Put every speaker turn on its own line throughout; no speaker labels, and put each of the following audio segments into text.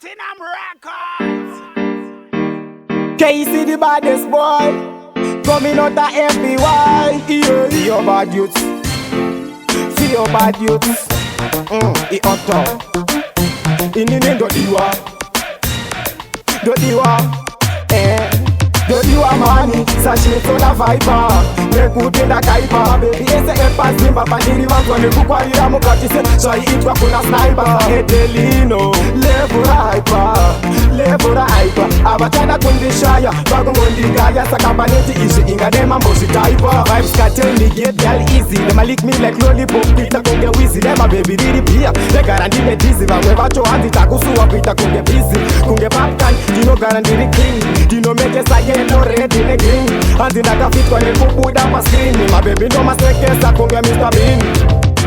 Platinum Records.
KC the baddest boy, coming out of MPY. See your bad youths, see your bad youths. He hot top. In the name Dodiwa, Dodiwa money, sachet on a viper. Nekutenda kaipa, baby ese epa zimba pandiri wangone kukwarira mukatise. So itwa kuna sniper, edelino, levura hyper. Abatana kundishaya, bagongondingaya sakabaneti isi ingadema mbosi typer. Vibes cartel me get girl easy, them a lick me like lollipop, pita kunge wheezy. Them a baby didi pia, they guarantee me dizzy. Vangwe vacho handi takusuwa pita kunge busy. Kunge popcorn, dino guarantee clean. Dino make a yellow, red in a green. Handi nakafit kwa nekubuda pa screen. My baby no masekesa kunge Mr. Bean.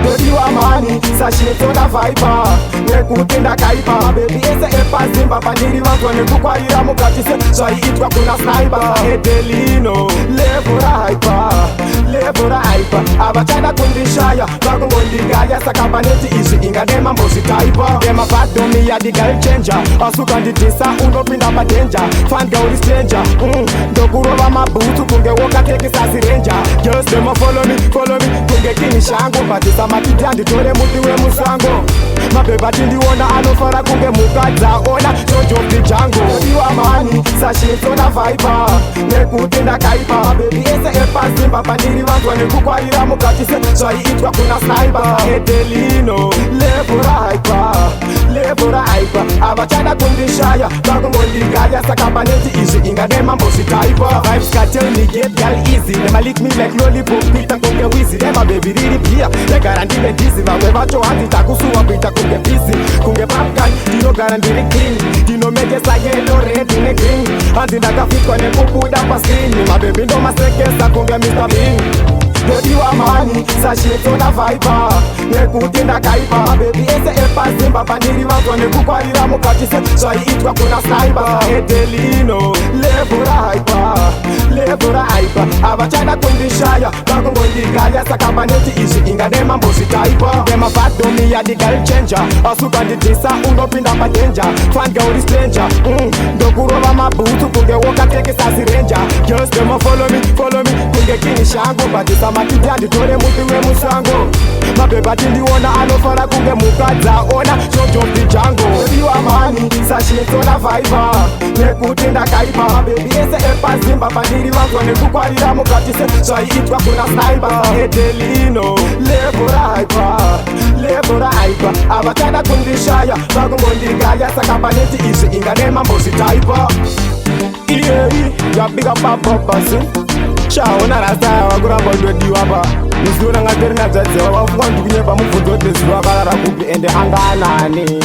Dodiwa money, sachet on a viper. Nekutenda kaipa, baby ese epa zimba pandiri wangone kukwarira mukatise. So itwa kuna sniper, edelino, levura hyper. Abatana kundishaya, bagongondingaya sakabaneti isi ingadema mbosi typer. Them a bad dummy ya the girl changer. Asukanditisa unopinda pa danger. Fan girl is stranger. Dokuroba mabutu kunge woka teki sasi ranger. Girls them a follow me, kunge kini shango. Batisa matijandi tole mutiwe musango. Mabeba tindi wona anofara kunge mukaza ona. So jump the jungle. Dodiwa money, sachet on a viper. Nekutenda kaipa, baby ese epa zimba pandiri wangone kukwarira mukatise. So itwa kuna sniper, edelino, levura hyper. Abatana kundishaya, bagongondingaya sakabaneti isi ingadema mbosi typer. Vibes cartel me get girl easy, them a lick me like lollipop, pita kunge wheezy. Them a baby didi pia, they guarantee me dizzy. Vangwe vacho handi takusuwa pita kunge busy. Kunge popcorn, dino guarantee clean. Dino make a yellow, red in a green. Handi nakafit kwa nekubuda pa screen. My baby no masekesa kunge Mr. Bean. Dodiwa money, sachet on a viper. Nekutenda kaipa, baby ese epa zimba pandiri wangone kukwarira mukatise. So itwa kuna sniper, edelino, levura hyper. Abatana kundishaya, bagongondingaya sakabaneti isi ingadema mbosi typer. Them a bad dummy ya the girl changer. Asukanditisa unopinda pa danger. Fan girl is stranger. Dokuroba mabutu kunge woka teki sasi ranger. Girls them a follow me, kunge kini shango. Batisa matijandi tole mutiwe musango. Mabeba tindi wona anofara kunge mukaza ona. So jump the jungle. Dodiwa money, sachet on a viper. Nekutenda kaipa, baby ese epa zimba pandiri wangone kukwarira mukatise. So itwa kuna sniper, edelino, levura hyper. Abatana kundishaya, bagongondingaya sakabaneti isi ingadema mbosi typer. Ya big up a purpose. Shaona rasa wakuramba Dodiwa ba. Nisiona ngateri na dzadze wafuka ndikunyeba mubvunzo tezwa karara kupi ende anganani.